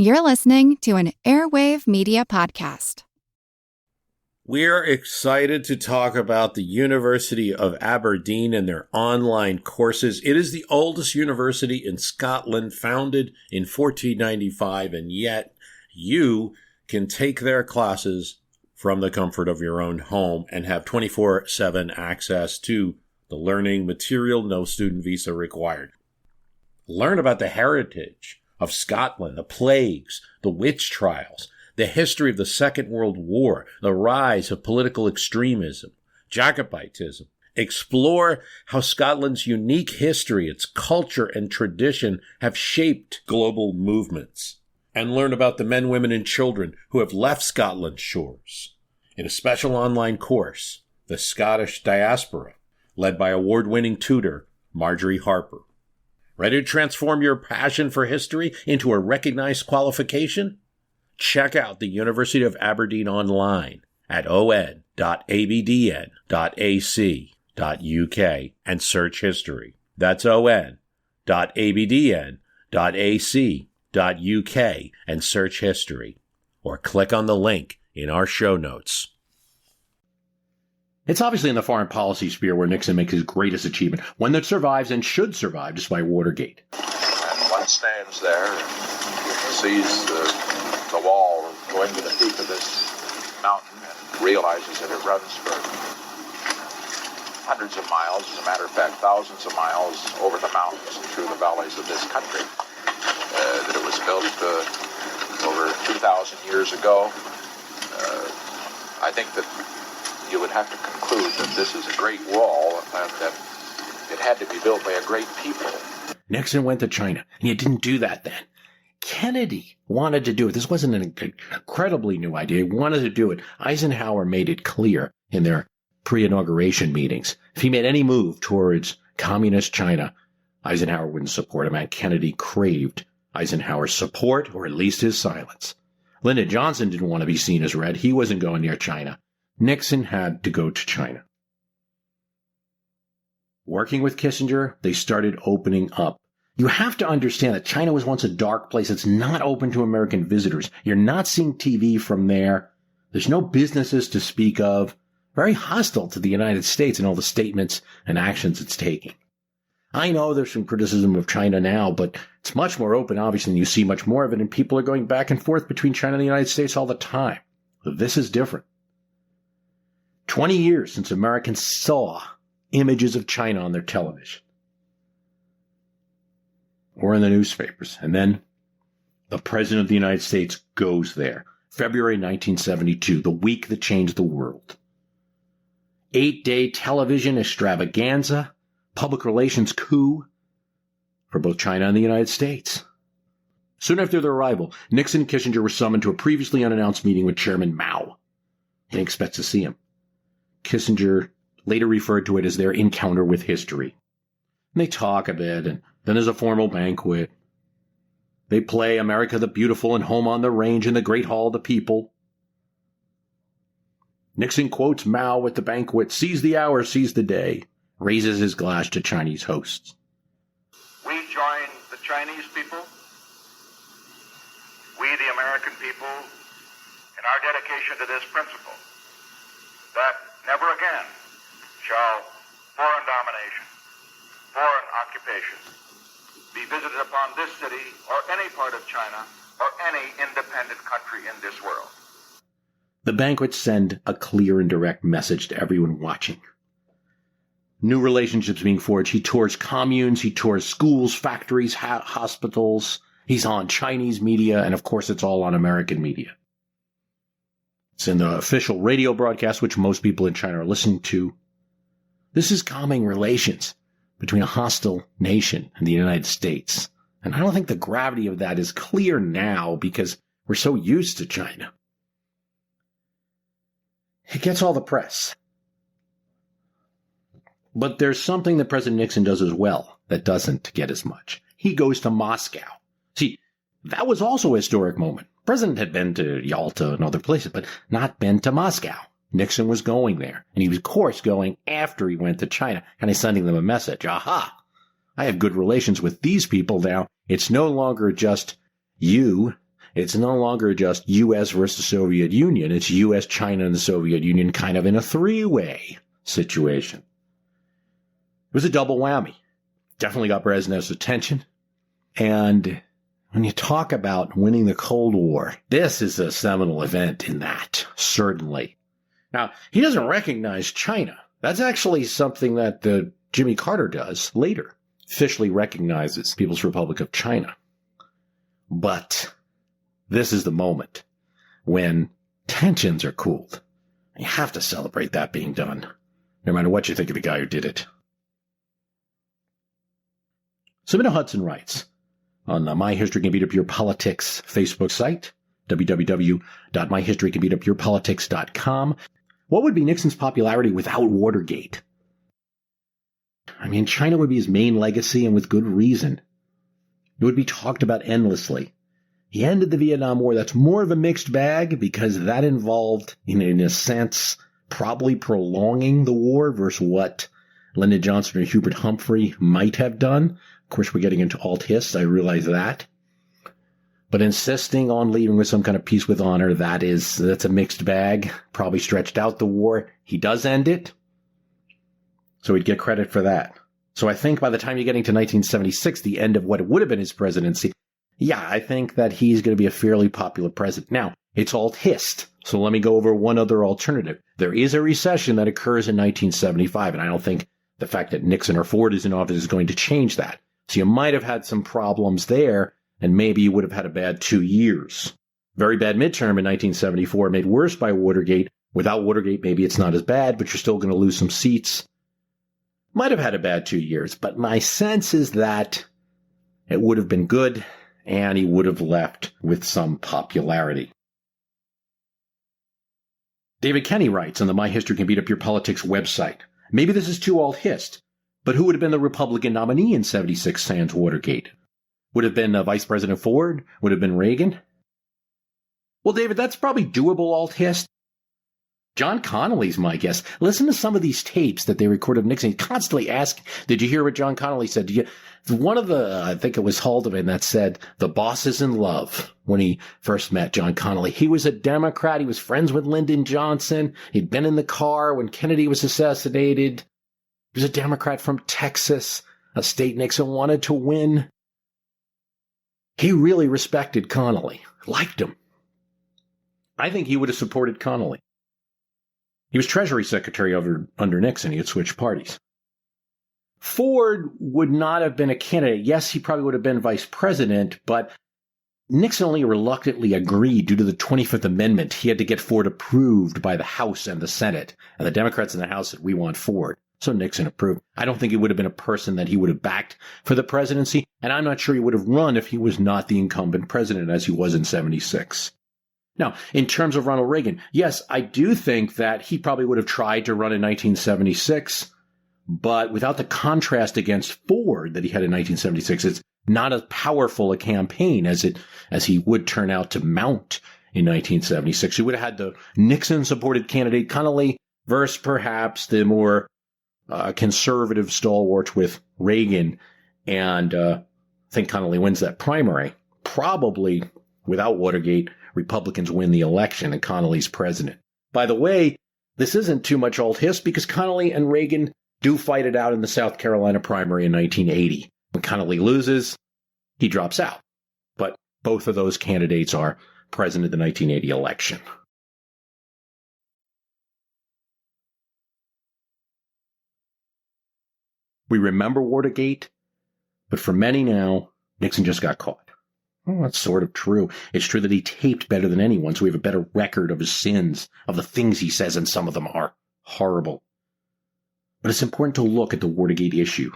You're listening to an Airwave Media Podcast. We're excited to talk about the University of Aberdeen and their online courses. It is the oldest university in Scotland, founded in 1495, and yet you can take their classes from the comfort of your own home and have 24/7 access to the learning material, no student visa required. Learn about the heritage of Scotland, the plagues, the witch trials, the history of the Second World War, the rise of political extremism, Jacobitism. Explore how Scotland's unique history, its culture and tradition have shaped global movements. And learn about the men, women, and children who have left Scotland's shores in a special online course, The Scottish Diaspora, led by award-winning tutor Marjorie Harper. Ready to transform your passion for history into a recognized qualification? Check out the University of Aberdeen online at on.abdn.ac.uk and search history. That's on.abdn.ac.uk and search history. Or click on the link in our show notes. It's obviously in the foreign policy sphere where Nixon makes his greatest achievement, one that survives and should survive despite Watergate. And one stands there and sees the wall going to the peak of this mountain and realizes that it runs for hundreds of miles, as a matter of fact, thousands of miles over the mountains and through the valleys of this country. That it was built over 2,000 years ago. I think that you would have to conclude that this is a great wall and that it had to be built by a great people. Nixon went to China, and you didn't do that then. Kennedy wanted to do it. This wasn't an incredibly new idea. He wanted to do it. Eisenhower made it clear in their pre-inauguration meetings. If he made any move towards communist China, Eisenhower wouldn't support him, and Kennedy craved Eisenhower's support, or at least his silence. Lyndon Johnson didn't want to be seen as red. He wasn't going near China. Nixon had to go to China. Working with Kissinger, they started opening up. You have to understand that China was once a dark place. It's not open to American visitors. You're not seeing TV from there. There's no businesses to speak of. Very hostile to the United States and all the statements and actions it's taking. I know there's some criticism of China now, but it's much more open, obviously, and you see much more of it, and people are going back and forth between China and the United States all the time. This is different. 20 years since Americans saw images of China on their television or in the newspapers. And then the President of the United States goes there. February 1972, the week that changed the world. 8-day television extravaganza, public relations coup for both China and the United States. Soon after their arrival, Nixon and Kissinger were summoned to a previously unannounced meeting with Chairman Mao. They didn't expect to see him. Kissinger later referred to it as their encounter with history. And they talk a bit, and then there's a formal banquet. They play America the Beautiful and Home on the Range in the Great Hall of the People. Nixon quotes Mao at the banquet, "Seize the hour, seize the day," raises his glass to Chinese hosts. We join the Chinese people, we the American people, in our dedication to this principle, that never again shall foreign domination, foreign occupation be visited upon this city or any part of China or any independent country in this world. The banquets send a clear and direct message to everyone watching. New relationships being forged. He tours communes, he tours schools, factories, hospitals. He's on Chinese media, and of course it's all on American media. It's in the official radio broadcast, which most people in China are listening to. This is calming relations between a hostile nation and the United States. And I don't think the gravity of that is clear now because we're so used to China. It gets all the press. But there's something that President Nixon does as well that doesn't get as much. He goes to Moscow. See, that was also a historic moment. The president had been to Yalta and other places, but not been to Moscow. Nixon was going there. And he was, of course, going after he went to China, kind of sending them a message. Aha! I have good relations with these people now. It's no longer just you It's no longer just U.S. versus Soviet Union. It's U.S., China, and the Soviet Union kind of in a three-way situation. It was a double whammy. Definitely got Brezhnev's attention. And when you talk about winning the Cold War, this is a seminal event in that, certainly. Now, he doesn't recognize China. That's actually something that Jimmy Carter does later. Officially recognizes People's Republic of China. But this is the moment when tensions are cooled. You have to celebrate that being done, no matter what you think of the guy who did it. Sabina Hudson writes on the My History Can Beat Up Your Politics Facebook site, www.myhistorycanbeatupyourpolitics.com. What would be Nixon's popularity without Watergate? I mean, China would be his main legacy, and with good reason. It would be talked about endlessly. He ended the Vietnam War. That's more of a mixed bag because that involved, in a sense, probably prolonging the war versus what Lyndon Johnson or Hubert Humphrey might have done. Of course, we're getting into alt-hist. I realize that. But insisting on leaving with some kind of peace with honor, that's a mixed bag. Probably stretched out the war. He does end it. So he'd get credit for that. So I think by the time you're getting to 1976, the end of what would have been his presidency, yeah, I think that he's going to be a fairly popular president. Now, it's alt-hist. So let me go over one other alternative. There is a recession that occurs in 1975, and I don't think the fact that Nixon or Ford is in office is going to change that. So you might have had some problems there, and maybe you would have had a bad 2 years. Very bad midterm in 1974, made worse by Watergate. Without Watergate, maybe it's not as bad, but you're still going to lose some seats. Might have had a bad 2 years, but my sense is that it would have been good, and he would have left with some popularity. David Kenny writes on the My History Can Beat Up Your Politics website, maybe this is too alt-hist, but who would have been the Republican nominee in 76 sans Watergate? Would have been Vice President Ford? Would have been Reagan? Well, David, that's probably doable alt-hist. John Connolly's my guess. Listen to some of these tapes that they record of Nixon. He constantly asks, did you hear what John Connolly said? One of I think it was Haldeman that said, the boss is in love when he first met John Connolly. He was a Democrat. He was friends with Lyndon Johnson. He'd been in the car when Kennedy was assassinated. He was a Democrat from Texas, a state Nixon wanted to win. He really respected Connolly, liked him. I think he would have supported Connolly. He was Treasury Secretary under Nixon. He had switched parties. Ford would not have been a candidate. Yes, he probably would have been vice president, but Nixon only reluctantly agreed due to the 25th Amendment. He had to get Ford approved by the House and the Senate. And the Democrats in the House said, we want Ford. So Nixon approved. I don't think he would have been a person that he would have backed for the presidency. And I'm not sure he would have run if he was not the incumbent president as he was in 76. Now, in terms of Ronald Reagan, yes, I do think that he probably would have tried to run in 1976, but without the contrast against Ford that he had in 1976, it's not as powerful a campaign as he would turn out to mount in 1976. He would have had the Nixon-supported candidate Connolly versus perhaps the more conservative stalwart with Reagan, and I think Connolly wins that primary. Probably without Watergate, Republicans win the election and Connolly's president. By the way, this isn't too much alt-hist because Connolly and Reagan do fight it out in the South Carolina primary in 1980. When Connolly loses, he drops out. But both of those candidates are present at the 1980 election. We remember Watergate, but for many now, Nixon just got caught. Well, that's sort of true. It's true that he taped better than anyone, so we have a better record of his sins, of the things he says, and some of them are horrible. But it's important to look at the Watergate issue.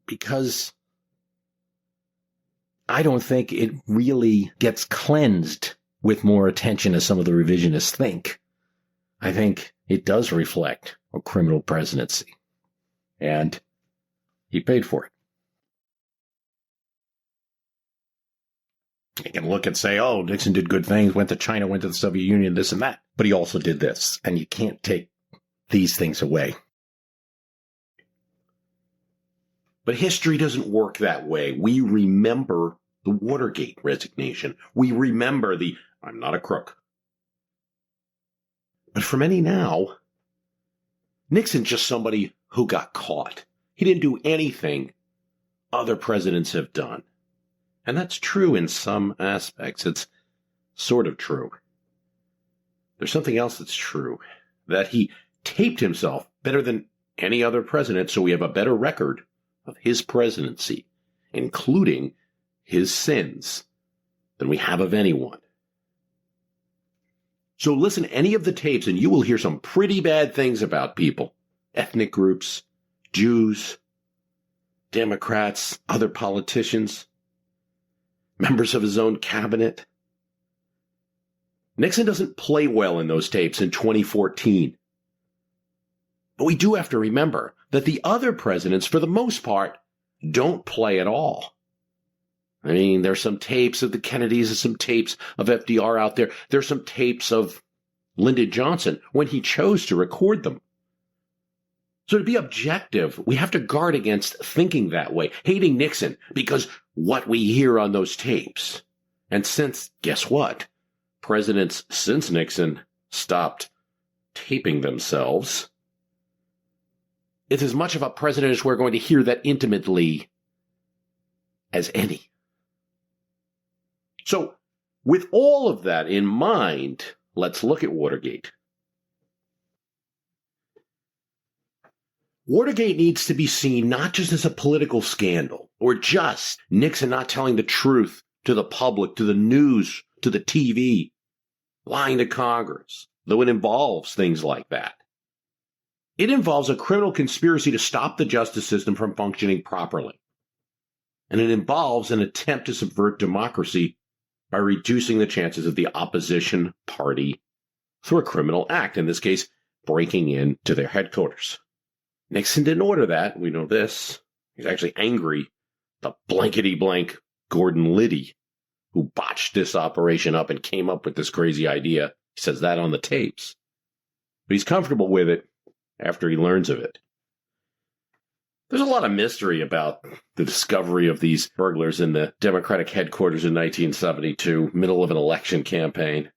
Because I don't think it really gets cleansed with more attention as some of the revisionists think. I think it does reflect a criminal presidency. And he paid for it. You can look and say, oh, Nixon did good things, went to China, went to the Soviet Union, this and that. But he also did this, and you can't take these things away. But history doesn't work that way. We remember the Watergate resignation. We remember the "I'm not a crook." But for many now, Nixon's just somebody who got caught. He didn't do anything other presidents have done. And that's true in some aspects. It's sort of true. There's something else that's true, that he taped himself better than any other president, so we have a better record of his presidency, including his sins, than we have of anyone. So listen to any of the tapes and you will hear some pretty bad things about people, ethnic groups, Jews, Democrats, other politicians, members of his own cabinet. Nixon doesn't play well in those tapes in 2014. But we do have to remember that the other presidents, for the most part, don't play at all. I mean, there's some tapes of the Kennedys and some tapes of FDR out there. There's some tapes of Lyndon Johnson when he chose to record them. So to be objective, we have to guard against thinking that way, hating Nixon because what we hear on those tapes. And since, guess what? Presidents since Nixon stopped taping themselves, it's as much of a president as we're going to hear that intimately as any. So, with all of that in mind, let's look at Watergate. Watergate needs to be seen not just as a political scandal, or just Nixon not telling the truth to the public, to the news, to the TV, lying to Congress, though it involves things like that. It involves a criminal conspiracy to stop the justice system from functioning properly. And it involves an attempt to subvert democracy by reducing the chances of the opposition party through a criminal act, in this case, breaking into their headquarters. Nixon didn't order that. We know this. He's actually angry. The blankety-blank Gordon Liddy, who botched this operation up and came up with this crazy idea. He says that on the tapes. But he's comfortable with it after he learns of it. There's a lot of mystery about the discovery of these burglars in the Democratic headquarters in 1972, middle of an election campaign.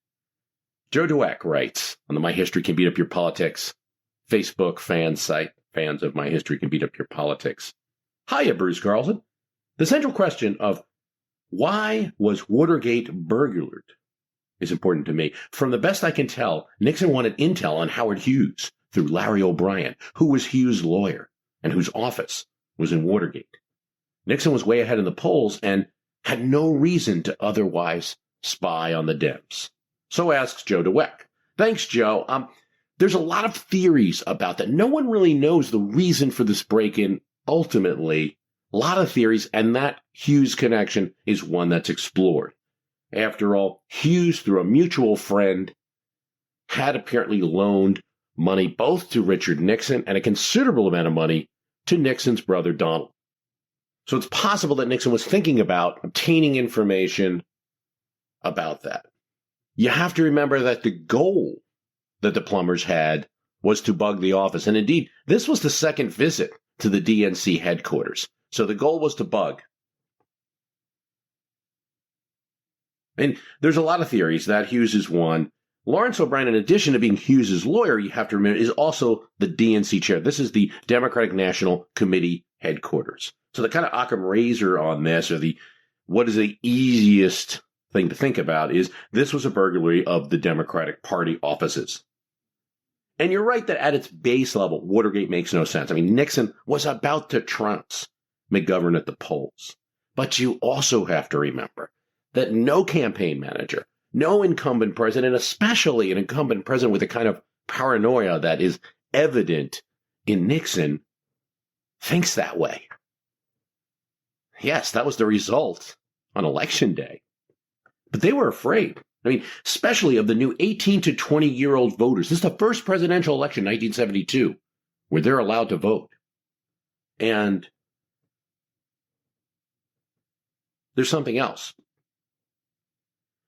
Joe Dweck writes on the My History Can Beat Up Your Politics Facebook fan site, fans of My History Can Beat Up Your Politics. Hiya, Bruce Carlson. The central question of why was Watergate burglared is important to me. From the best I can tell, Nixon wanted intel on Howard Hughes through Larry O'Brien, who was Hughes' lawyer and whose office was in Watergate. Nixon was way ahead in the polls and had no reason to otherwise spy on the Dems. So asks Joe Dweck. Thanks, Joe. There's a lot of theories about that. No one really knows the reason for this break-in ultimately. A lot of theories, and that Hughes connection is one that's explored. After all, Hughes, through a mutual friend, had apparently loaned money both to Richard Nixon and a considerable amount of money to Nixon's brother Donald. So it's possible that Nixon was thinking about obtaining information about that. You have to remember that the goal that the plumbers had was to bug the office. And indeed, this was the second visit to the DNC headquarters. So the goal was to bug. And there's a lot of theories that Hughes is one. Lawrence O'Brien, in addition to being Hughes' lawyer, you have to remember, is also the DNC chair. This is the Democratic National Committee headquarters. So the kind of Occam razor on this, or what is the easiest thing to think about, is this was a burglary of the Democratic Party offices. And you're right that at its base level, Watergate makes no sense. I mean, Nixon was about to trounce McGovern at the polls. But you also have to remember that no campaign manager, no incumbent president, especially an incumbent president with the kind of paranoia that is evident in Nixon, thinks that way. Yes, that was the result on Election Day. But they were afraid. I mean, especially of the new 18 to 20-year-old voters. This is the first presidential election, 1972, where they're allowed to vote. And there's something else.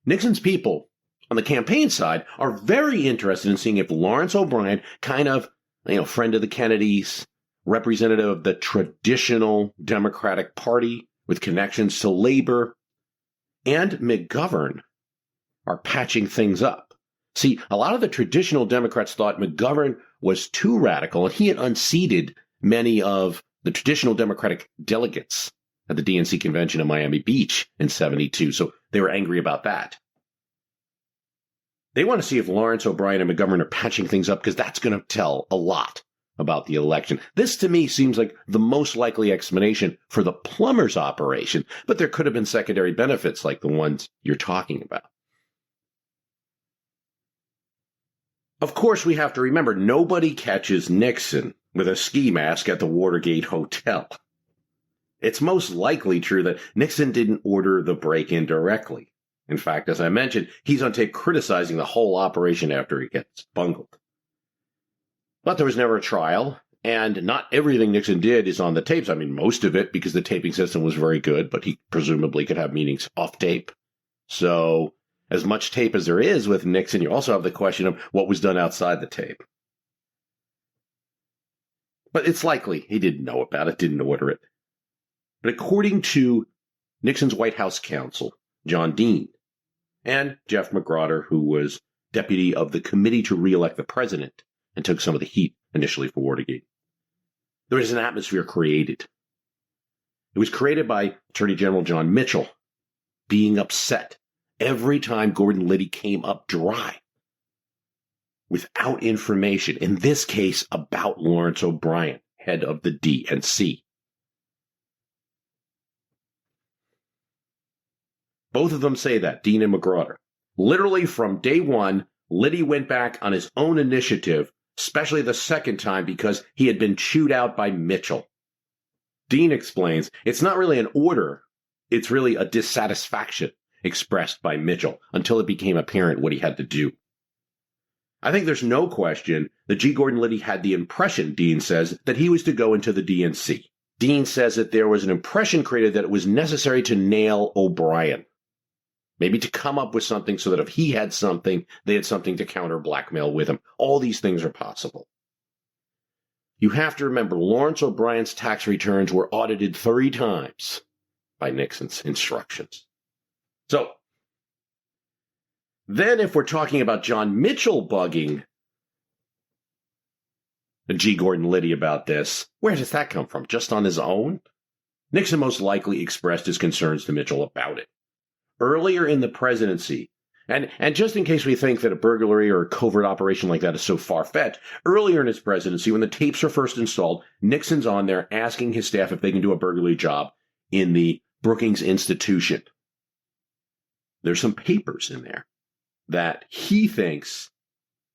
Nixon's people on the campaign side are very interested in seeing if Lawrence O'Brien, kind of, friend of the Kennedys, representative of the traditional Democratic Party with connections to labor, and McGovern are patching things up. See, a lot of the traditional Democrats thought McGovern was too radical, and he had unseated many of the traditional Democratic delegates at the DNC convention in Miami Beach in 72, so they were angry about that. They want to see if Lawrence O'Brien and McGovern are patching things up because that's going to tell a lot about the election. This, to me, seems like the most likely explanation for the Plumbers operation, but there could have been secondary benefits like the ones you're talking about. Of course, we have to remember, nobody catches Nixon with a ski mask at the Watergate Hotel. It's most likely true that Nixon didn't order the break-in directly. In fact, as I mentioned, he's on tape criticizing the whole operation after it gets bungled. But there was never a trial, and not everything Nixon did is on the tapes. I mean, most of it, because the taping system was very good, but he presumably could have meetings off tape. So, as much tape as there is with Nixon, you also have the question of what was done outside the tape. But it's likely he didn't know about it, didn't order it. But according to Nixon's White House counsel, John Dean, and Jeff McGrawder, who was deputy of the committee to re-elect the president and took some of the heat initially for Watergate, there was an atmosphere created. It was created by Attorney General John Mitchell being upset every time Gordon Liddy came up dry without information, in this case about Lawrence O'Brien, head of the DNC. Both of them say that, Dean and McGrawder. Literally from day one, Liddy went back on his own initiative, especially the second time because he had been chewed out by Mitchell. Dean explains, it's not really an order, it's really a dissatisfaction expressed by Mitchell until it became apparent what he had to do. I think there's no question that G. Gordon Liddy had the impression, Dean says, that he was to go into the DNC. Dean says that there was an impression created that it was necessary to nail O'Brien. Maybe to come up with something so that if he had something, they had something to counter blackmail with him. All these things are possible. You have to remember, Lawrence O'Brien's tax returns were audited 3 times by Nixon's instructions. So, then if we're talking about John Mitchell bugging G. Gordon Liddy about this, where does that come from? Just on his own? Nixon most likely expressed his concerns to Mitchell about it. Earlier in the presidency, and just in case we think that a burglary or a covert operation like that is so far-fetched, earlier in his presidency, when the tapes are first installed, Nixon's on there asking his staff if they can do a burglary job in the Brookings Institution. There's some papers in there that he thinks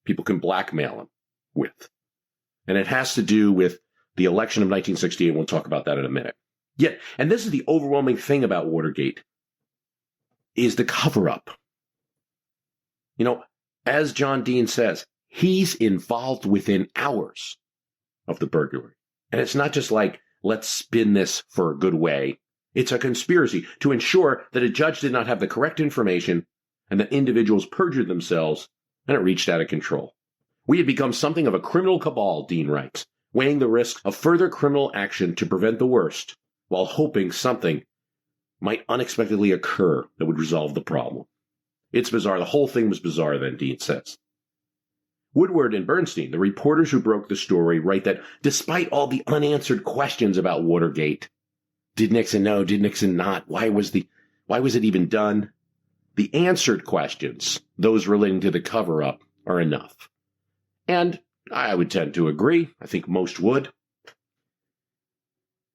people can blackmail him with. And it has to do with the election of 1968. We'll talk about that in a minute. Yet, and this is the overwhelming thing about Watergate, is the cover-up. You know, as John Dean says, he's involved within hours of the burglary. And it's not just like, let's spin this for a good way. It's a conspiracy to ensure that a judge did not have the correct information and that individuals perjured themselves, and it reached out of control. We had become something of a criminal cabal, Dean writes, weighing the risk of further criminal action to prevent the worst, while hoping something might unexpectedly occur that would resolve the problem. It's bizarre. The whole thing was bizarre then, Dean says. Woodward and Bernstein, the reporters who broke the story, write that despite all the unanswered questions about Watergate, did Nixon know? Did Nixon not? Why was it even done? The answered questions, those relating to the cover-up, are enough. And I would tend to agree. I think most would.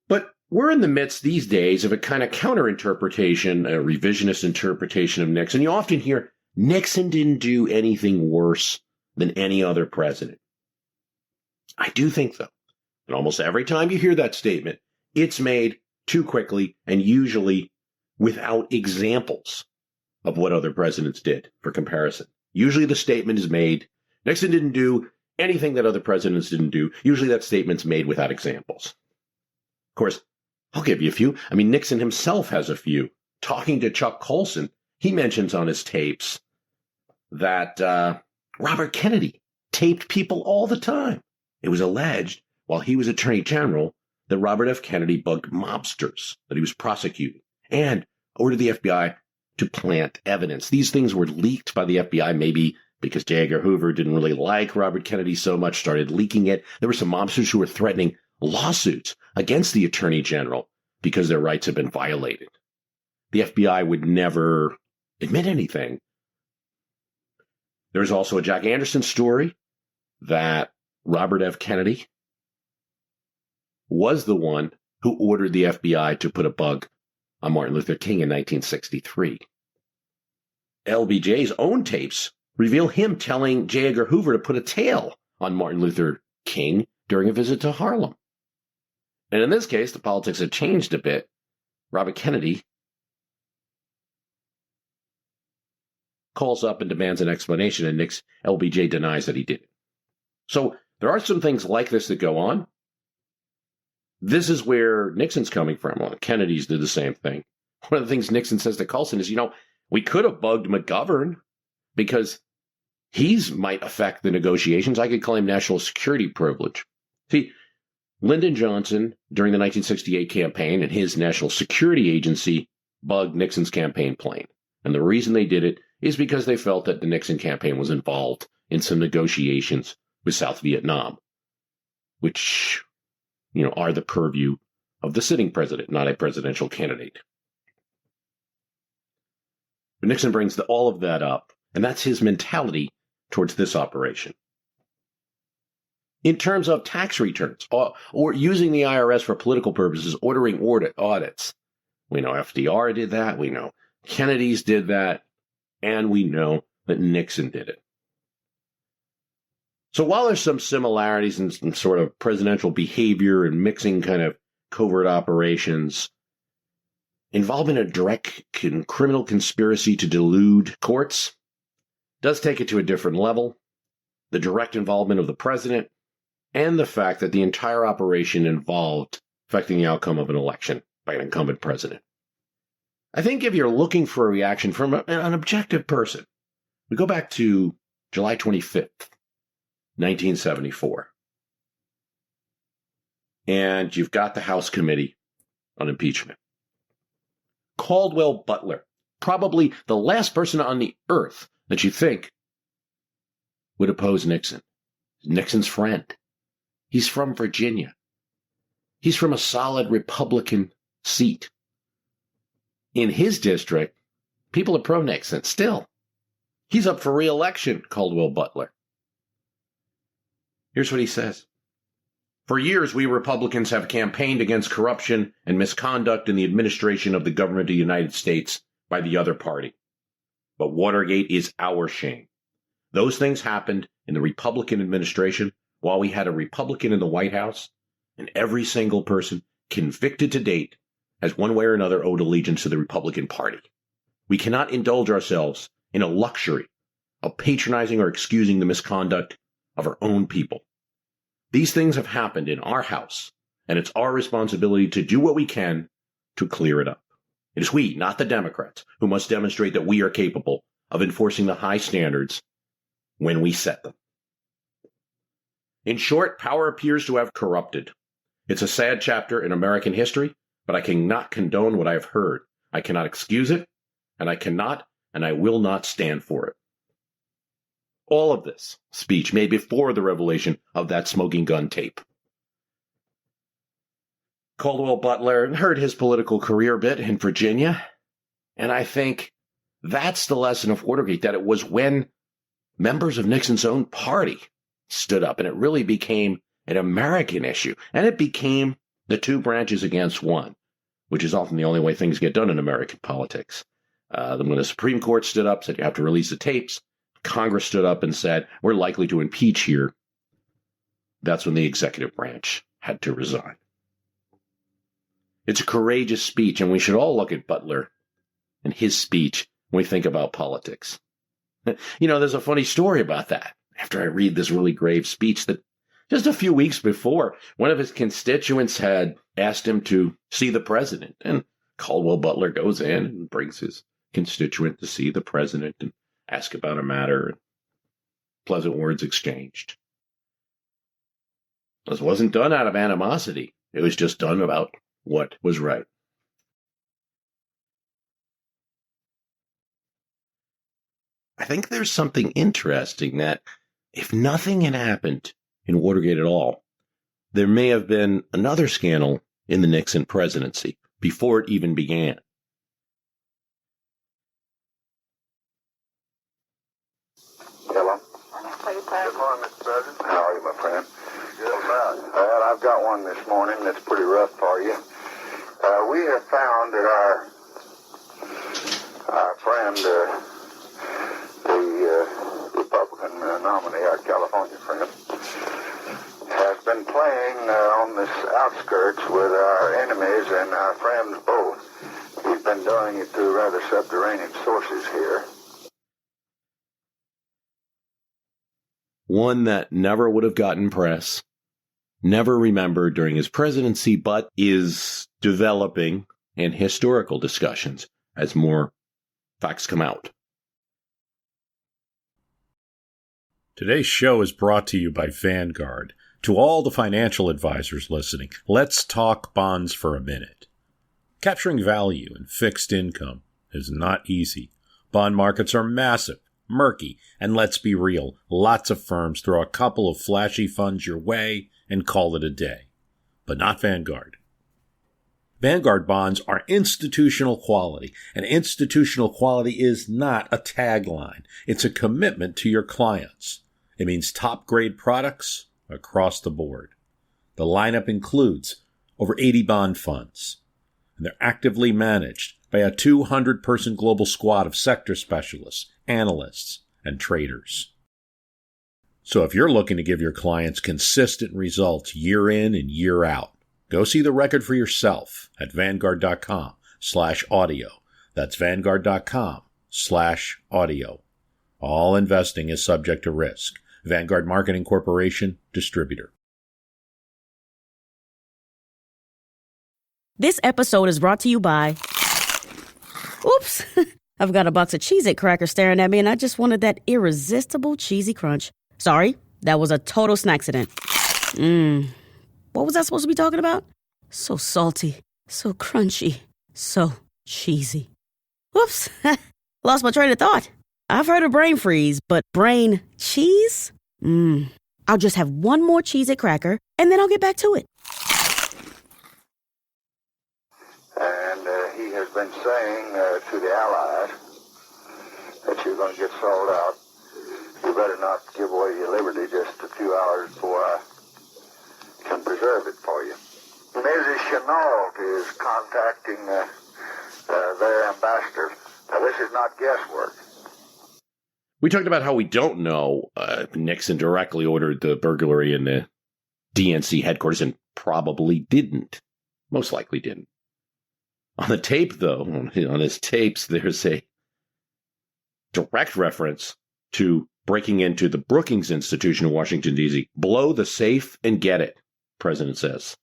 But we're in the midst these days of a kind of counter-interpretation, a revisionist interpretation of Nixon. You often hear Nixon didn't do anything worse than any other president. I do think, though, that almost every time you hear that statement, it's made too quickly and usually without examples of what other presidents did for comparison. Usually the statement is made, Nixon didn't do anything that other presidents didn't do. Usually that statement's made without examples. Of course, I'll give you a few. I mean, Nixon himself has a few. Talking to Chuck Colson, he mentions on his tapes that Robert Kennedy taped people all the time. It was alleged, while he was Attorney General, that Robert F. Kennedy bugged mobsters that he was prosecuting and ordered the FBI to plant evidence. These things were leaked by the FBI, maybe because J. Edgar Hoover didn't really like Robert Kennedy so much, started leaking it. There were some mobsters who were threatening lawsuits against the Attorney General because their rights had been violated. The FBI would never admit anything. There's also a Jack Anderson story that Robert F. Kennedy was the one who ordered the FBI to put a bug on Martin Luther King in 1963. LBJ's own tapes reveal him telling J. Edgar Hoover to put a tail on Martin Luther King during a visit to Harlem. And in this case, the politics had changed a bit. Robert Kennedy calls up and demands an explanation, and LBJ denies that he did it. So there are some things like this that go on. This is where Nixon's coming from. Well, Kennedy's did the same thing. One of the things Nixon says to Coulson is, we could have bugged McGovern because he's might affect the negotiations. I could claim national security privilege. See, Lyndon Johnson, during the 1968 campaign and his national security agency, bugged Nixon's campaign plane. And the reason they did it is because they felt that the Nixon campaign was involved in some negotiations with South Vietnam, which, are the purview of the sitting president, not a presidential candidate. But Nixon brings all of that up, and that's his mentality towards this operation. In terms of tax returns, or using the IRS for political purposes, ordering audits, we know FDR did that, we know Kennedy's did that, and we know that Nixon did it. So while there's some similarities in some sort of presidential behavior and mixing kind of covert operations, involvement in a direct criminal conspiracy to delude courts does take it to a different level. The direct involvement of the president and the fact that the entire operation involved affecting the outcome of an election by an incumbent president. I think if you're looking for a reaction from an objective person, we go back to July 25th, 1974. And you've got the House Committee on Impeachment. Caldwell Butler, probably the last person on the earth that you think would oppose Nixon. Nixon's friend. He's from Virginia. He's from a solid Republican seat. In his district, people are pro-Nixon still. He's up for re-election, Caldwell Butler. Here's what he says. For years, we Republicans have campaigned against corruption and misconduct in the administration of the government of the United States by the other party. But Watergate is our shame. Those things happened in the Republican administration while we had a Republican in the White House, and every single person convicted to date has one way or another owed allegiance to the Republican Party. We cannot indulge ourselves in a luxury of patronizing or excusing the misconduct of our own people. These things have happened in our house, and it's our responsibility to do what we can to clear it up. It is we, not the Democrats, who must demonstrate that we are capable of enforcing the high standards when we set them. In short, power appears to have corrupted. It's a sad chapter in American history, but I cannot condone what I have heard. I cannot excuse it, and I cannot and I will not stand for it. All of this speech made before the revelation of that smoking gun tape. Caldwell Butler heard his political career bit in Virginia, and I think that's the lesson of Watergate, that it was when members of Nixon's own party stood up, and it really became an American issue, and it became the two branches against one, which is often the only way things get done in American politics. When the Supreme Court stood up, said you have to release the tapes, Congress stood up and said, we're likely to impeach here. That's when the executive branch had to resign. It's a courageous speech, and we should all look at Butler and his speech when we think about politics. There's a funny story about that. After I read this really grave speech that just a few weeks before, one of his constituents had asked him to see the president, and Caldwell Butler goes in and brings his constituent to see the president and ask about a matter, and pleasant words exchanged. This wasn't done out of animosity. It was just done about what was right. I think there's something interesting that if nothing had happened in Watergate at all, there may have been another scandal in the Nixon presidency before it even began. Hello. Good morning, Mr. President. How are you, my friend? Well, I've got one this morning that's pretty rough for you. We have found that our friend, the Republican nominee, our California friend, has been playing on the outskirts with our enemies and our friends both. He's been doing it through rather subterranean sources here. One that never would have gotten press, never remembered during his presidency, but is developing in historical discussions as more facts come out. Today's show is brought to you by Vanguard. To all the financial advisors listening, let's talk bonds for a minute. Capturing value in fixed income is not easy. Bond markets are massive, murky, and let's be real, lots of firms throw a couple of flashy funds your way and call it a day. But not Vanguard. Vanguard bonds are institutional quality, and institutional quality is not a tagline. It's a commitment to your clients. It means top-grade products across the board. The lineup includes over 80 bond funds, and they're actively managed by a 200-person global squad of sector specialists, analysts, and traders. So if you're looking to give your clients consistent results year in and year out, go see the record for yourself at Vanguard.com/audio. That's Vanguard.com/audio. All investing is subject to risk. Vanguard Marketing Corporation, distributor. This episode is brought to you by... Oops! I've got a box of Cheez-It crackers staring at me, and I just wanted that irresistible cheesy crunch. Sorry, that was a total snacksident. What was I supposed to be talking about? So salty, so crunchy, so cheesy. Whoops! Lost my train of thought. I've heard of brain freeze, but brain cheese? I'll just have one more Cheez-It cracker, and then I'll get back to it. And he has been saying to the Allies that you're going to get sold out. You better not give away your liberty just a few hours before I can preserve it for you. Mrs. Chenault is contacting their ambassador. Now, this is not guesswork. We talked about how we don't know Nixon directly ordered the burglary in the DNC headquarters and probably didn't. Most likely didn't. On the tape, though, on his tapes, there's a direct reference to breaking into the Brookings Institution in Washington, D.C. Blow the safe and get it, the president says.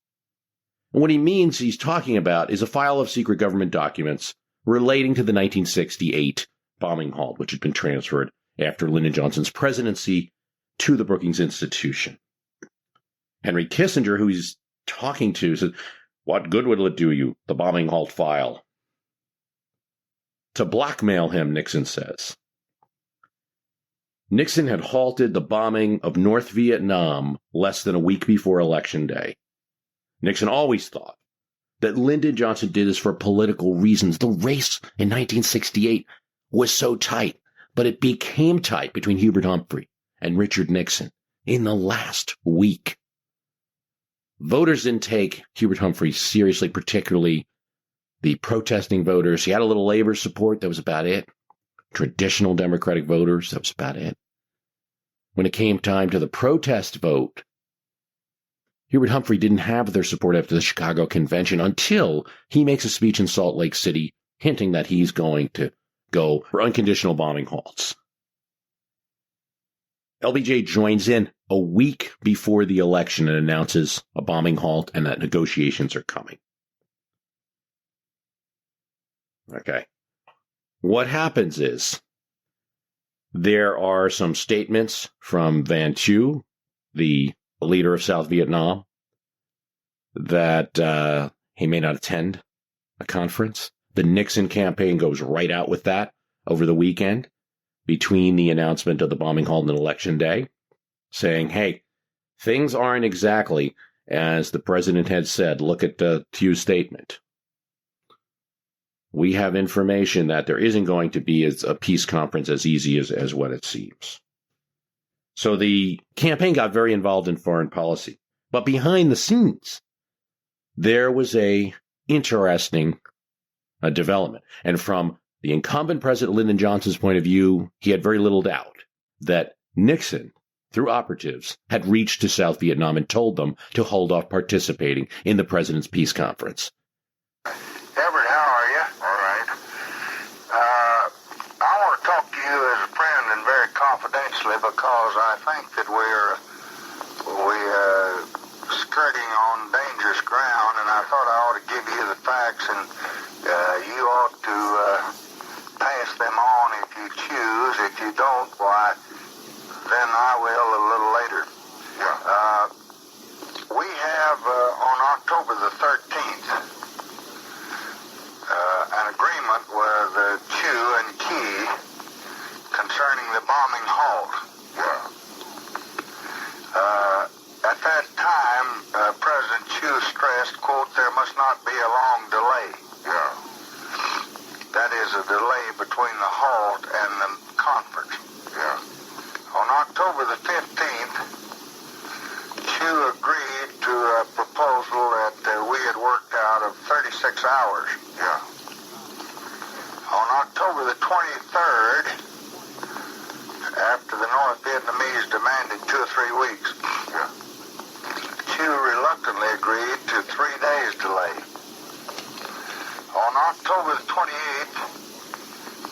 And what he means he's talking about is a file of secret government documents relating to the 1968 bombing halt, which had been transferred after Lyndon Johnson's presidency to the Brookings Institution. Henry Kissinger, who he's talking to, said, "What good will it do you, the bombing halt file?" To blackmail him, Nixon says. Nixon had halted the bombing of North Vietnam less than a week before Election Day. Nixon always thought that Lyndon Johnson did this for political reasons. The race in 1968 was so tight, but it became tight between Hubert Humphrey and Richard Nixon in the last week. Voters didn't take Hubert Humphrey seriously, particularly the protesting voters. He had a little labor support. That was about it. Traditional Democratic voters. That was about it. When it came time to the protest vote, Hubert Humphrey didn't have their support after the Chicago Convention until he makes a speech in Salt Lake City hinting that he's going to go for unconditional bombing halts. LBJ joins in a week before the election and announces a bombing halt and that negotiations are coming. Okay. What happens is there are some statements from Van Thieu, the leader of South Vietnam, that he may not attend a conference. The Nixon campaign goes right out with that over the weekend. between the announcement of the bombing halt and Election Day, saying, hey, things aren't exactly as the president had said. Look at Thew's statement. We have information that there isn't going to be a peace conference as easy as what it seems. So the campaign got very involved in foreign policy. But behind the scenes, there was a interesting development. And from the incumbent President Lyndon Johnson's point of view, he had very little doubt that Nixon, through operatives, had reached to South Vietnam and told them to hold off participating in the president's peace conference. Everett, how are you? All right. I want to talk to you as a friend and very confidentially because I think that we're skirting on dangerous ground, and I thought I ought to give you the facts, and you ought to pass them on if you choose. If you don't, why, then I will a little later. Yeah. We have, on October the 13th, an agreement with Chu and Key concerning the bombing halt. Yeah. At that time, President Chu stressed, quote, there must not be a long delay. Yeah. That is a delay between the halt and the conference. Yeah. On October the 15th, Chu agreed to a proposal that we had worked out of 36 hours. Yeah. On October the 23rd, after the North Vietnamese demanded 2 or 3 weeks, yeah, Chu reluctantly agreed to 3 days delay. On October the 28th,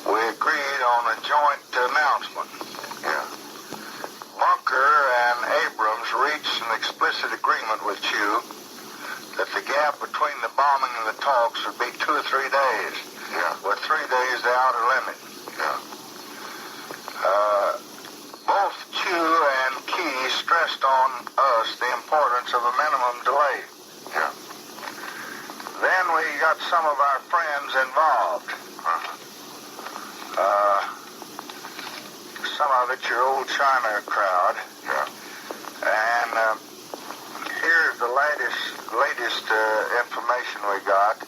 we agreed on a joint announcement. Yeah. Bunker and Abrams reached an explicit agreement with Chu that the gap between the bombing and the talks would be 2 or 3 days, yeah, with 3 days the outer limit. Yeah. Both Chu and Key stressed on us the importance of a minimum delay. Yeah. Then we got some of our friends involved. Some of it your old China crowd. Yeah. And here's the latest information we got.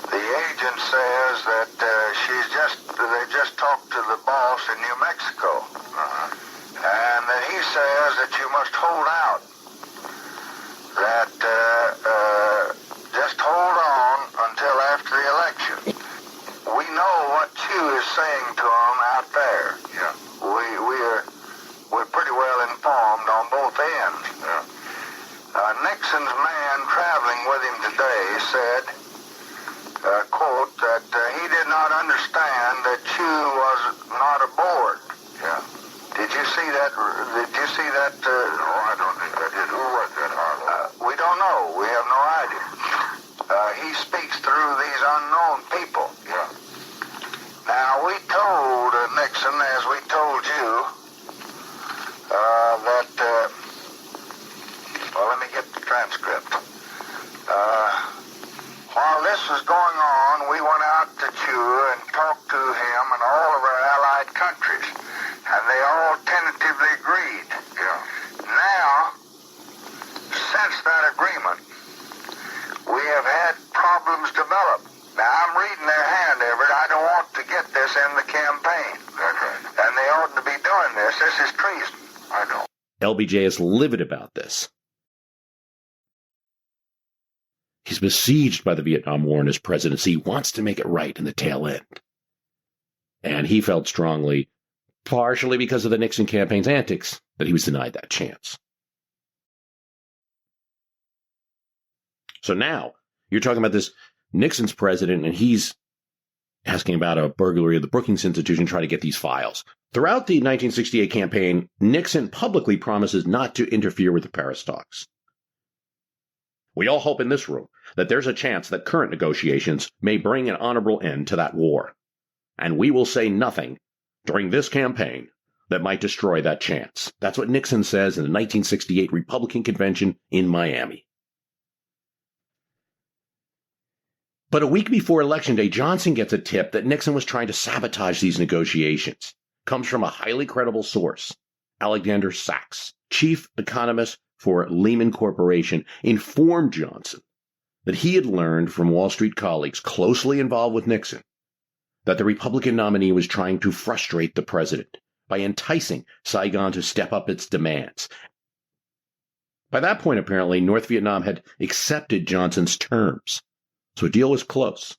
The agent says that they just talked to the boss in New Mexico. And that he says that you must hold out. That just hold on until after the election. We know what Chu is saying to them out there. Yeah. We're pretty well informed on both ends. Yeah. Nixon's man traveling with him today said, quote, that he did not understand that Chu was not aboard. Yeah. Did you see that? No, I don't think I did. Who was that, Harlow? We don't know. We have no idea. He speaks through these unknown people. Yeah. Now, we told Nixon, as we told you, that, well, let me get the transcript. While this was going on, we went out to Chu and talked to him and all of our allied countries, and they all tentatively agreed. Yeah. Now, since that agreement, we have had problems develop. Now, I'm reading their hand, Everett. I don't want to get this in the campaign. That's right. And they oughtn't to be doing this. This is treason. I know. LBJ is livid about this. He's besieged by the Vietnam War and his presidency. He wants to make it right in the tail end. And he felt strongly, partially because of the Nixon campaign's antics, that he was denied that chance. So now, you're talking about this Nixon's president, and he's asking about a burglary of the Brookings Institution, trying to get these files. Throughout the 1968 campaign, Nixon publicly promises not to interfere with the Paris talks. We all hope in this room that there's a chance that current negotiations may bring an honorable end to that war. And we will say nothing during this campaign that might destroy that chance. That's what Nixon says in the 1968 Republican Convention in Miami. But a week before Election Day, Johnson gets a tip that Nixon was trying to sabotage these negotiations. Comes from a highly credible source. Alexander Sachs, chief economist for Lehman Corporation, informed Johnson that he had learned from Wall Street colleagues closely involved with Nixon that the Republican nominee was trying to frustrate the president by enticing Saigon to step up its demands. By that point, apparently, North Vietnam had accepted Johnson's terms, so a deal was close.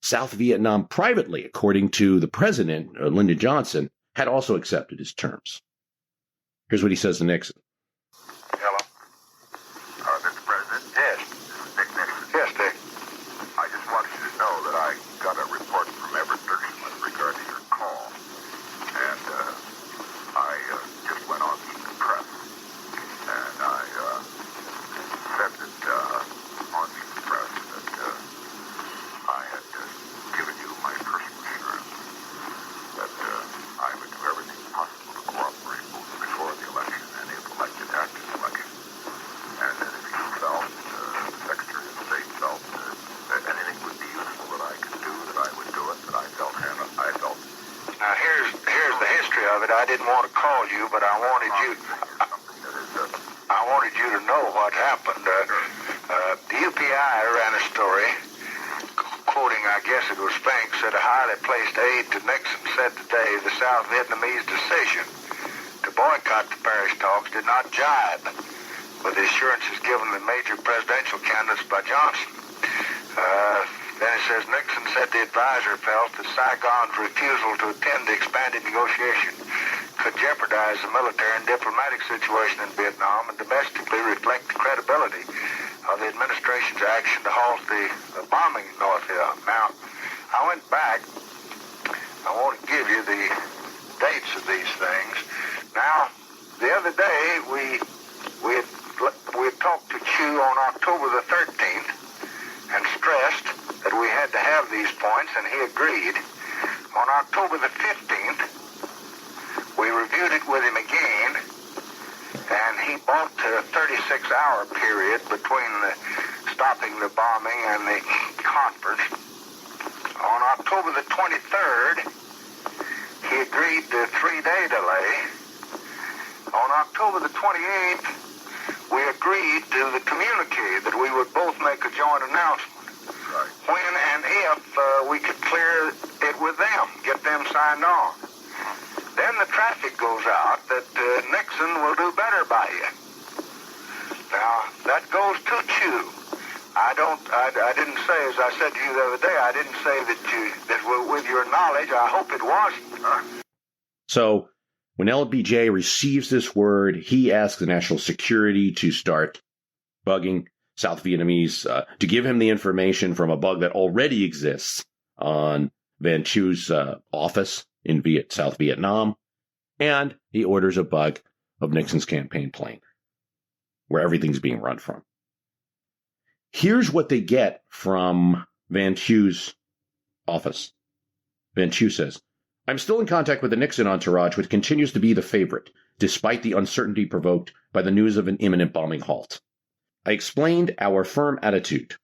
South Vietnam privately, according to the president, Lyndon Johnson, had also accepted his terms. Here's what he says to Nixon. Hello? Mr. President? Yes. Dick Nixon. Yes, Dick. I just want you to know that I got a report from Everett Dirksen regarding your call. And I just went on the press. And I said that on the press that I had given you my personal assurance that I would do everything possible to cooperate both before the election and if elected after the election. And that if you felt, the Secretary of State felt that anything would be useful that I could do, that I would do it, that I felt. Now here's the history of it. I didn't want to call you, but I wanted you to know what happened. The UPI ran a story quoting, I guess it was Spink, said a highly placed aide to Nixon said today the South Vietnamese decision to boycott the Paris talks did not jibe with the assurances given the major presidential candidates by Johnson. Then it says Nixon said the advisor felt that Saigon's refusal to attend the expanded negotiation could jeopardize the military and diplomatic situation in Vietnam and domestically reflect the credibility of the administration's action to halt the bombing in North Vietnam. Now, I went back. I want to give you the dates of these things. Now, the other day, we had talked to Chu on October the 13th and stressed that we had to have these points, and he agreed. On October the 15th, we reviewed it with him again, and he bumped to a 36-hour period between stopping the bombing and the conference. On October the 23rd, he agreed to a 3-day delay. On October the 28th, we agreed to the communique that we would both make a joint announcement. Right. When and if we could clear it with them, get them signed on. Then the traffic goes out that Nixon will do better by you. Now, that goes to Chu. I didn't say, as I said to you the other day, I didn't say that with your knowledge, I hope it wasn't. So, when LBJ receives this word, he asks the National Security to start bugging South Vietnamese, to give him the information from a bug that already exists on Van Chu's office in South Vietnam, and he orders a bug of Nixon's campaign plane, where everything's being run from. Here's what they get from Van Chu's office. Van Chu says, I'm still in contact with the Nixon entourage, which continues to be the favorite, despite the uncertainty provoked by the news of an imminent bombing halt. I explained our firm attitude.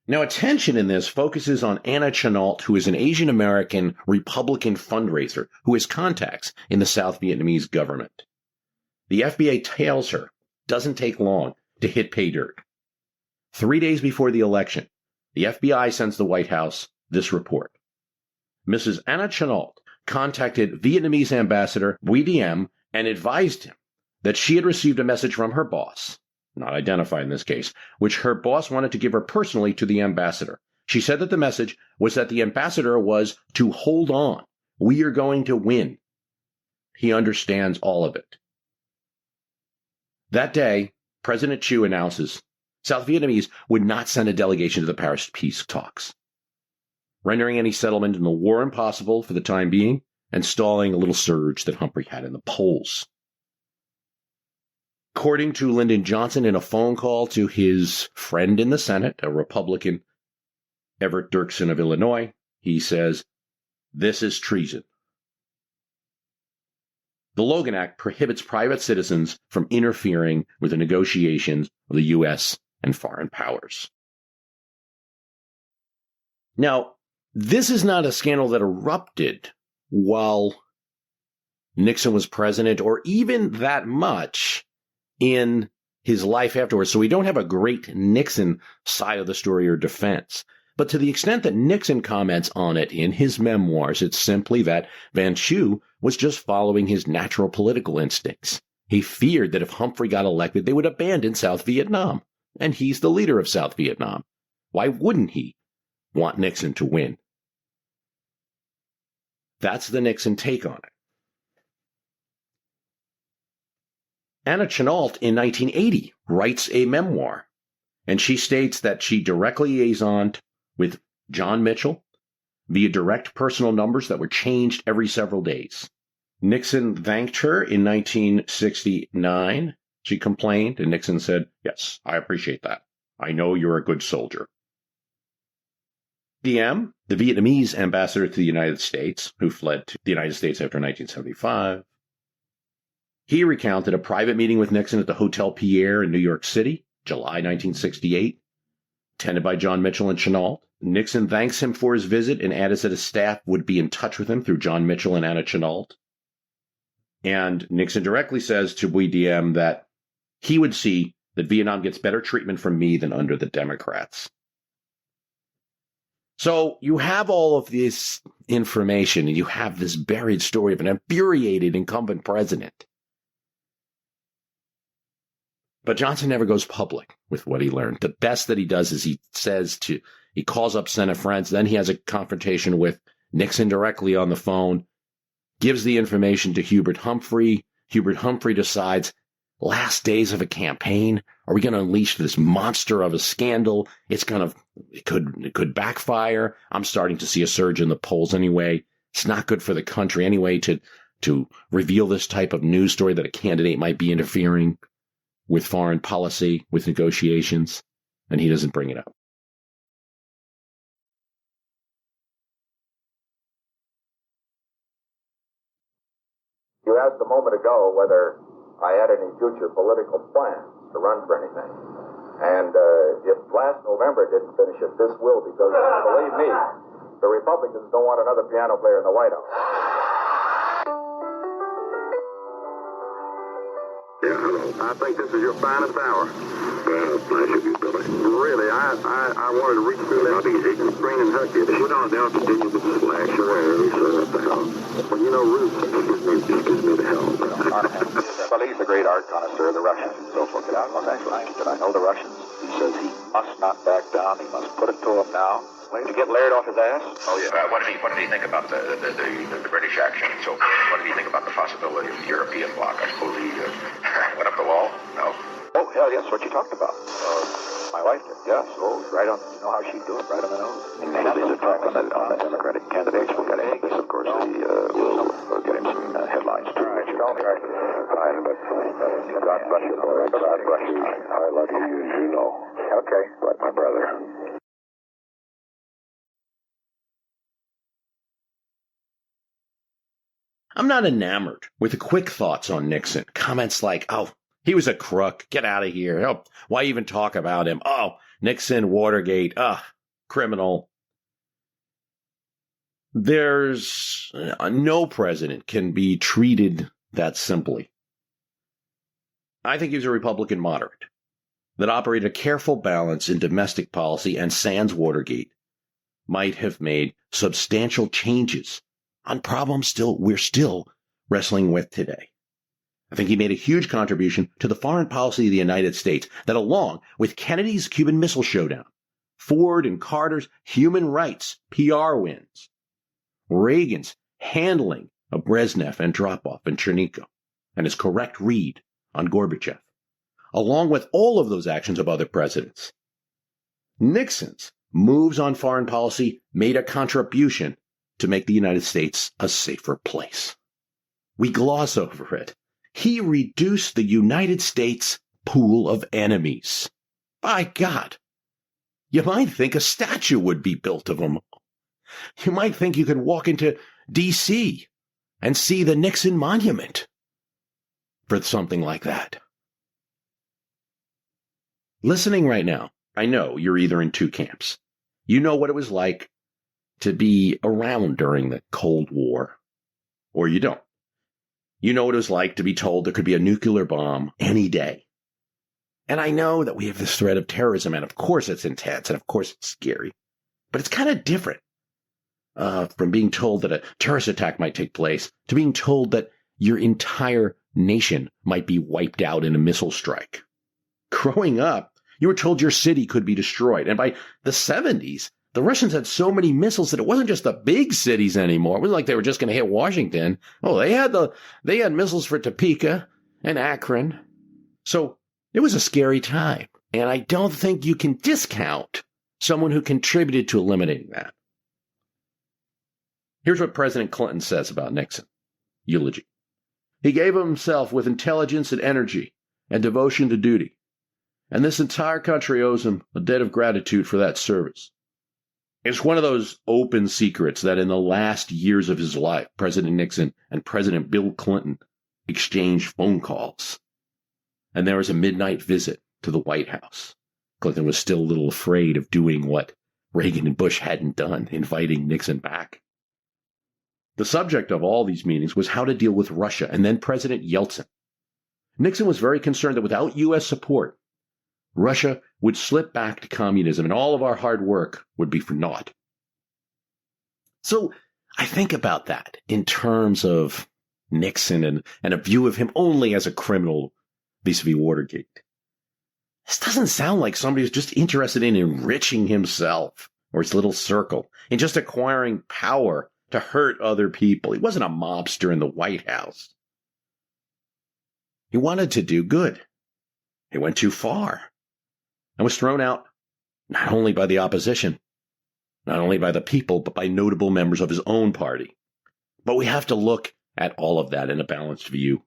Now, attention in this focuses on Anna Chenault, who is an Asian-American Republican fundraiser who has contacts in the South Vietnamese government. The FBI tails her. Doesn't take long to hit pay dirt. 3 days before the election, the FBI sends the White House this report. Mrs. Anna Chenault contacted Vietnamese ambassador Bui Diem and advised him that she had received a message from her boss, not identified in this case, which her boss wanted to give her personally to the ambassador. She said that the message was that the ambassador was to hold on. We are going to win. He understands all of it. That day, President Chu announces South Vietnamese would not send a delegation to the Paris peace talks, rendering any settlement in the war impossible for the time being and stalling a little surge that Humphrey had in the polls. According to Lyndon Johnson in a phone call to his friend in the Senate, a Republican, Everett Dirksen of Illinois, he says, this is treason. The Logan Act prohibits private citizens from interfering with the negotiations of the U.S. and foreign powers. Now, this is not a scandal that erupted while Nixon was president or even that much in his life afterwards. So we don't have a great Nixon side of the story or defense. But to the extent that Nixon comments on it in his memoirs, it's simply that Van Chu was just following his natural political instincts. He feared that if Humphrey got elected, they would abandon South Vietnam. And he's the leader of South Vietnam. Why wouldn't he want Nixon to win? That's the Nixon take on it. Anna Chennault in 1980 writes a memoir, and she states that she directly liaisoned with John Mitchell via direct personal numbers that were changed every several days. Nixon thanked her in 1969. She complained, and Nixon said, "Yes, I appreciate that. I know you're a good soldier." Diem, the Vietnamese ambassador to the United States, who fled to the United States after 1975, he recounted a private meeting with Nixon at the Hotel Pierre in New York City, July 1968, attended by John Mitchell and Chennault. Nixon thanks him for his visit and added that his staff would be in touch with him through John Mitchell and Anna Chennault. And Nixon directly says to Bui Diem that he would see that Vietnam gets better treatment from me than under the Democrats. So you have all of this information, and you have this buried story of an infuriated incumbent president. But Johnson never goes public with what he learned. The best that he does is he calls up Senate friends, then he has a confrontation with Nixon directly on the phone, gives the information to Hubert Humphrey. Hubert Humphrey decides, last days of a campaign, are we going to unleash this monster of a scandal? It could backfire. I'm starting to see a surge in the polls anyway. It's not good for the country anyway to reveal this type of news story that a candidate might be interfering with foreign policy, with negotiations, and he doesn't bring it up. You asked a moment ago whether I had any future political plans to run for anything. And if last November didn't finish it, this will, because believe me, the Republicans don't want another piano player in the White House. Yeah, hello. I think this is your finest hour. Well, nice of you, Billy. Really, I wanted to reach through that easy and spring and hug you. Well, no, they'll continue with the slash around, so what the hell. Well, you know, Ruth gives me the hell. Well, he's a great art connoisseur. The Russians himself look it out in Los Angeles. Did I know the Russians? He says he must not back down. He must put it to him now. Wait to get Laird off his ass? Oh, yeah. What did he think about the British action and so forth? What did he think about the possibility of the European bloc? I suppose he went up the wall? No? Oh, hell, yes, what you talked about. My wife did, yes. Oh, right on. You know how she'd do it, right on the nose. And he's on the Democratic candidates. We'll get him this, of course. We'll get him some headlines, too. Fine, but God bless you, boy. God bless you. I love you, you know. Okay. Like my brother. I'm not enamored with the quick thoughts on Nixon. Comments like, oh, he was a crook. Get out of here. Oh, why even talk about him? Oh, Nixon, Watergate. Criminal. There's no president can be treated that simply. I think he was a Republican moderate that operated a careful balance in domestic policy, and sans Watergate might have made substantial changes on problems we're still wrestling with today. I think he made a huge contribution to the foreign policy of the United States that, along with Kennedy's Cuban Missile Showdown, Ford and Carter's human rights PR wins, Reagan's handling of Brezhnev and Andropov and Chernyshov, and his correct read on Gorbachev, along with all of those actions of other presidents, Nixon's moves on foreign policy made a contribution to make the United States a safer place. We gloss over it. He reduced the United States pool of enemies. By God, you might think a statue would be built of them. You might think you could walk into D.C. and see the Nixon Monument for something like that. Listening right now, I know you're either in two camps. You know what it was like to be around during the Cold War, or you don't. You know what it was like to be told there could be a nuclear bomb any day. And I know that we have this threat of terrorism, and of course it's intense, and of course it's scary. But it's kind of different from being told that a terrorist attack might take place to being told that your entire nation might be wiped out in a missile strike. Growing up, you were told your city could be destroyed. And by the 70s, the Russians had so many missiles that it wasn't just the big cities anymore. It wasn't like they were just going to hit Washington. Oh, they had missiles for Topeka and Akron. So it was a scary time. And I don't think you can discount someone who contributed to eliminating that. Here's what President Clinton says about Nixon. Eulogy. He gave of himself with intelligence and energy and devotion to duty. And this entire country owes him a debt of gratitude for that service. It's one of those open secrets that in the last years of his life, President Nixon and President Bill Clinton exchanged phone calls. And there was a midnight visit to the White House. Clinton was still a little afraid of doing what Reagan and Bush hadn't done, inviting Nixon back. The subject of all these meetings was how to deal with Russia and then President Yeltsin. Nixon was very concerned that without U.S. support, Russia would slip back to communism and all of our hard work would be for naught. So I think about that in terms of Nixon and a view of him only as a criminal vis-a-vis Watergate. This doesn't sound like somebody who's just interested in enriching himself or his little circle and just acquiring power to hurt other people. He wasn't a mobster in the White House. He wanted to do good. He went too far and was thrown out not only by the opposition, not only by the people, but by notable members of his own party. But we have to look at all of that in a balanced view.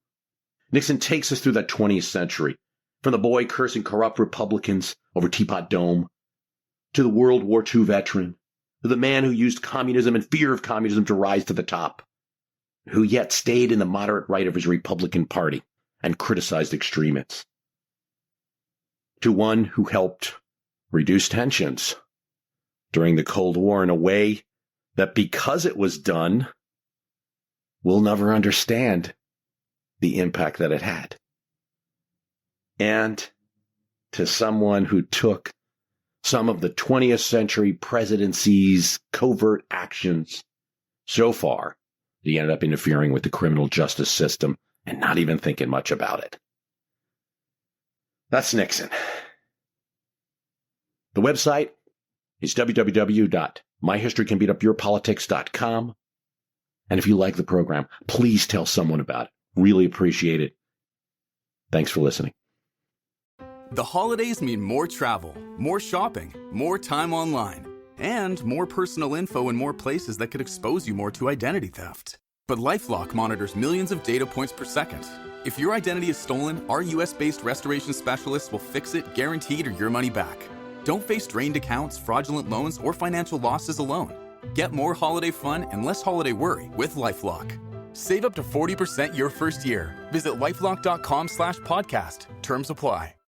Nixon takes us through that 20th century, from the boy cursing corrupt Republicans over Teapot Dome, to the World War II veteran, to the man who used communism and fear of communism to rise to the top, who yet stayed in the moderate right of his Republican Party and criticized extremists, to one who helped reduce tensions during the Cold War in a way that, because it was done, we'll never understand the impact that it had. And to someone who took some of the 20th century presidency's covert actions so far that he ended up interfering with the criminal justice system and not even thinking much about it. That's Nixon. The website is www.myhistorycanbeatupyourpolitics.com. And if you like the program, please tell someone about it. Really appreciate it. Thanks for listening. The holidays mean more travel, more shopping, more time online, and more personal info in more places that could expose you more to identity theft. But LifeLock monitors millions of data points per second. If your identity is stolen, our US-based restoration specialists will fix it, guaranteed, or your money back. Don't face drained accounts, fraudulent loans, or financial losses alone. Get more holiday fun and less holiday worry with LifeLock. Save up to 40% your first year. Visit LifeLock.com/podcast. Terms apply.